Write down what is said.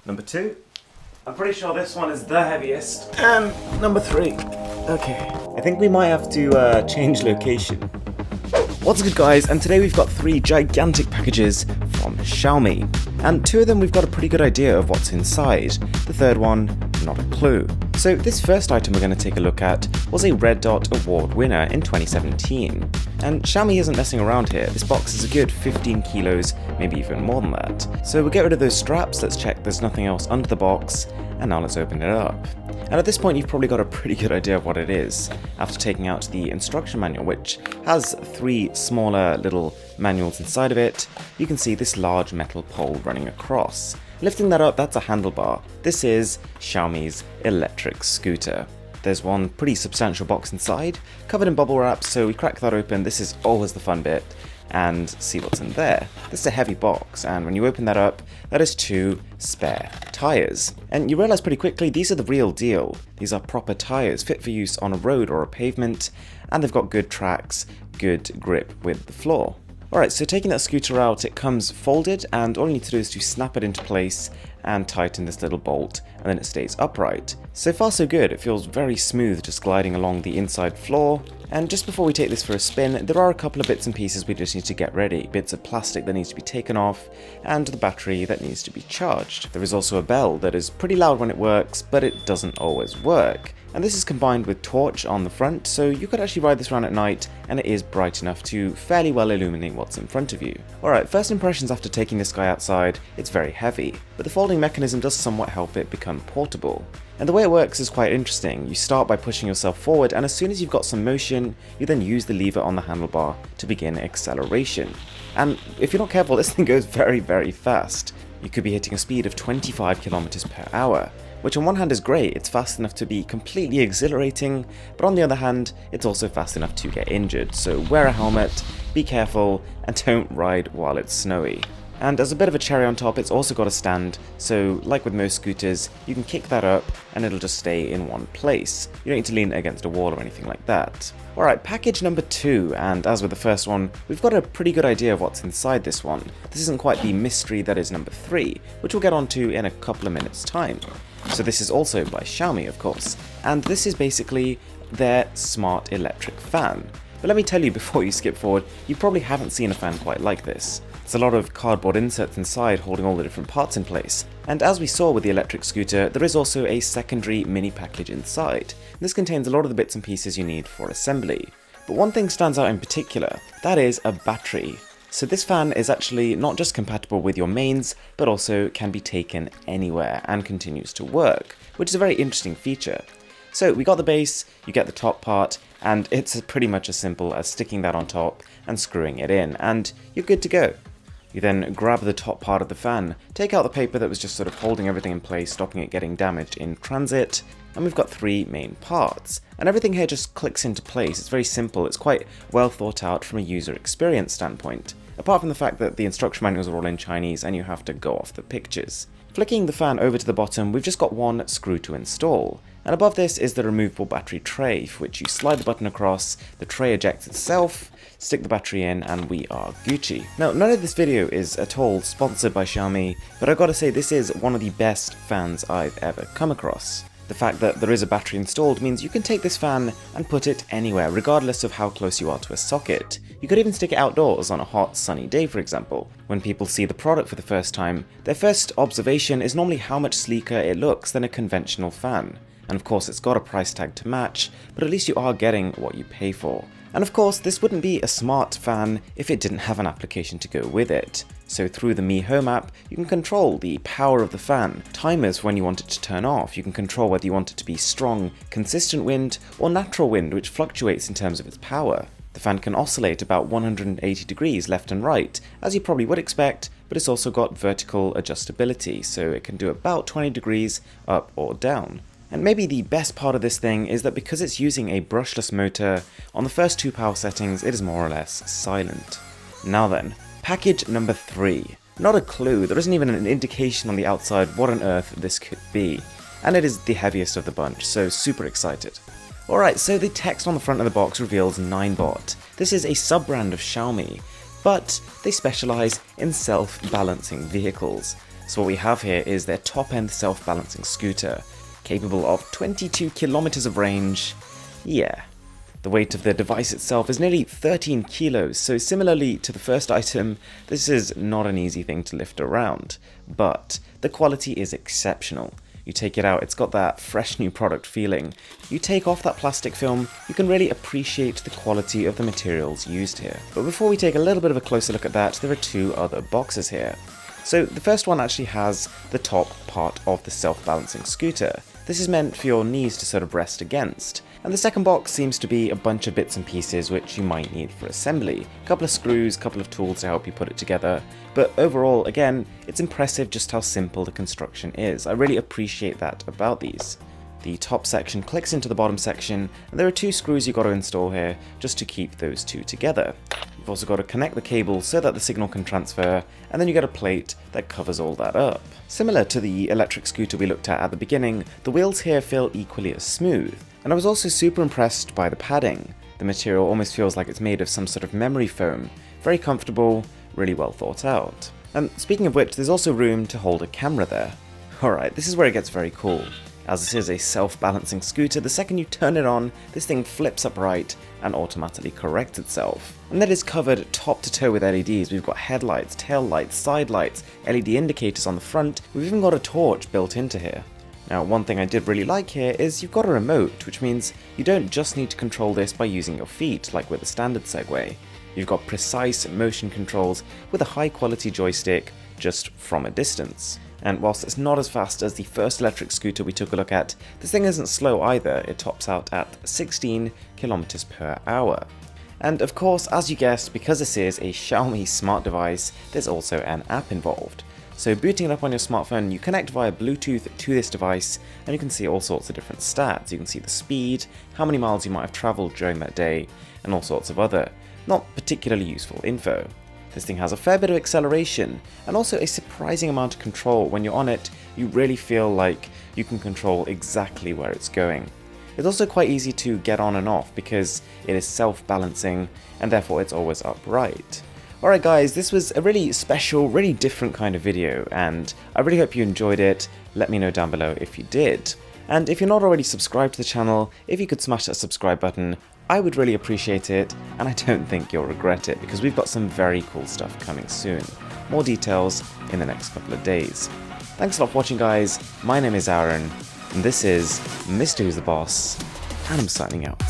Number 2. I'm pretty sure this one is the heaviest. And number 3. Okay. I think we might have to change location. What's good, guys? And today we've got 3 gigantic packages from Xiaomi. And 2 of them we've got a pretty good idea of what's inside. The third one, not a clue. So this first item we're going to take a look at was a Red Dot Award winner in 2017. And Xiaomi isn't messing around here. This box is a good 15 kilos, maybe even more than that. So we'll get rid of those straps, let's check there's nothing else under the box, and now let's open it up. And at this point you've probably got a pretty good idea of what it is, after taking out the instruction manual, which has 3 smaller little manuals inside of it. You can see this large metal pole running across. Lifting that up, that's a handlebar. This is Xiaomi's electric scooter. There's one pretty substantial box inside, covered in bubble wrap, so we crack that open. This is always the fun bit, and see what's in there. This is a heavy box, and when you open that up, that is 2 spare tyres. And you realise pretty quickly these are the real deal. These are proper tyres, fit for use on a road or a pavement, and they've got good tracks, good grip with the floor. Alright, so taking that scooter out, it comes folded, and all you need to do is to snap it into place and tighten this little bolt, and then it stays upright. So far so good, it feels very smooth just gliding along the inside floor. And just before we take this for a spin, there are a couple of bits and pieces we just need to get ready. Bits of plastic that needs to be taken off, and the battery that needs to be charged. There is also a bell that is pretty loud when it works, but it doesn't always work. And this is combined with torch on the front, so you could actually ride this around at night, and it is bright enough to fairly well illuminate what's in front of you. Alright, first impressions after taking this guy outside, it's very heavy, but the folding mechanism does somewhat help it become portable. And the way it works is quite interesting. You start by pushing yourself forward, and as soon as you've got some motion, you then use the lever on the handlebar to begin acceleration. And if you're not careful, this thing goes very, very fast. You could be hitting a speed of 25 kilometers per hour. Which on one hand is great, it's fast enough to be completely exhilarating, but on the other hand, it's also fast enough to get injured, so wear a helmet, be careful, and don't ride while it's snowy. And as a bit of a cherry on top, it's also got a stand, so like with most scooters, you can kick that up and it'll just stay in one place. You don't need to lean it against a wall or anything like that. Alright, package number 2, and as with the first one, we've got a pretty good idea of what's inside this one. This isn't quite the mystery that is number 3, which we'll get onto in a couple of minutes' time. So this is also by Xiaomi, of course, and this is basically their smart electric fan. But let me tell you before you skip forward, you probably haven't seen a fan quite like this. It's a lot of cardboard inserts inside holding all the different parts in place. And as we saw with the electric scooter, there is also a secondary mini package inside. This contains a lot of the bits and pieces you need for assembly. But one thing stands out in particular, that is a battery. So this fan is actually not just compatible with your mains, but also can be taken anywhere and continues to work, which is a very interesting feature. So we got the base, you get the top part, and it's pretty much as simple as sticking that on top and screwing it in, and you're good to go. You then grab the top part of the fan, take out the paper that was just sort of holding everything in place, stopping it getting damaged in transit, and we've got 3 main parts. And everything here just clicks into place. It's very simple, it's quite well thought out from a user experience standpoint, apart from the fact that the instruction manuals are all in Chinese and you have to go off the pictures. Flicking the fan over to the bottom, we've just got one screw to install. And above this is the removable battery tray, for which you slide the button across, the tray ejects itself, stick the battery in, and we are Gucci. Now, none of this video is at all sponsored by Xiaomi, but I've got to say this is one of the best fans I've ever come across. The fact that there is a battery installed means you can take this fan and put it anywhere, regardless of how close you are to a socket. You could even stick it outdoors on a hot, sunny day, for example. When people see the product for the first time, their first observation is normally how much sleeker it looks than a conventional fan. And of course it's got a price tag to match, but at least you are getting what you pay for. And of course this wouldn't be a smart fan if it didn't have an application to go with it. So through the Mi Home app, you can control the power of the fan, timers for when you want it to turn off, you can control whether you want it to be strong, consistent wind, or natural wind which fluctuates in terms of its power. The fan can oscillate about 180 degrees left and right, as you probably would expect, but it's also got vertical adjustability, so it can do about 20 degrees up or down. And maybe the best part of this thing is that because it's using a brushless motor, on the first 2 power settings it is more or less silent. Now then, package number 3. Not a clue, there isn't even an indication on the outside what on earth this could be. And it is the heaviest of the bunch, so super excited. Alright, so the text on the front of the box reveals Ninebot. This is a sub-brand of Xiaomi. but they specialise in self-balancing vehicles. So what we have here is their top-end self-balancing scooter, capable of 22 kilometers of range. Yeah. The weight of the device itself is nearly 13 kilos, so similarly to the first item, this is not an easy thing to lift around, but the quality is exceptional. You take it out, it's got that fresh new product feeling. You take off that plastic film, you can really appreciate the quality of the materials used here. But before we take a little bit of a closer look at that, there are two other boxes here. So the first one actually has the top part of the self-balancing scooter. This is meant for your knees to sort of rest against. And the second box seems to be a bunch of bits and pieces which you might need for assembly. A couple of screws, a couple of tools to help you put it together. But overall, again, it's impressive just how simple the construction is. I really appreciate that about these. The top section clicks into the bottom section, and there are two screws you've got to install here just to keep those two together. You've also got to connect the cable so that the signal can transfer, and then you get a plate that covers all that up. Similar to the electric scooter we looked at the beginning, the wheels here feel equally as smooth. And I was also super impressed by the padding. The material almost feels like it's made of some sort of memory foam. Very comfortable, really well thought out. And speaking of which, there's also room to hold a camera there. Alright, this is where it gets very cool. As this is a self-balancing scooter, the second you turn it on, this thing flips upright and automatically corrects itself. And that is covered top to toe with LEDs. We've got headlights, tail lights, side lights, LED indicators on the front. We've even got a torch built into here. Now, one thing I did really like here is you've got a remote, which means you don't just need to control this by using your feet, like with the standard Segway. You've got precise motion controls with a high quality joystick just from a distance. And whilst it's not as fast as the first electric scooter we took a look at, this thing isn't slow either. It tops out at 16 kilometers per hour. And of course, as you guessed, because this is a Xiaomi smart device, there's also an app involved. So booting it up on your smartphone, you connect via Bluetooth to this device, and you can see all sorts of different stats. You can see the speed, how many miles you might have travelled during that day, and all sorts of other, not particularly useful info. This thing has a fair bit of acceleration, and also a surprising amount of control. When you're on it, you really feel like you can control exactly where it's going. It's also quite easy to get on and off because it is self-balancing, and therefore it's always upright. Alright guys, this was a really special, really different kind of video, and I really hope you enjoyed it. Let me know down below if you did. And if you're not already subscribed to the channel, if you could smash that subscribe button, I would really appreciate it, and I don't think you'll regret it, because we've got some very cool stuff coming soon. More details in the next couple of days. Thanks a lot for watching guys, my name is Aaron, and this is Mr. Who's the Boss, and I'm signing out.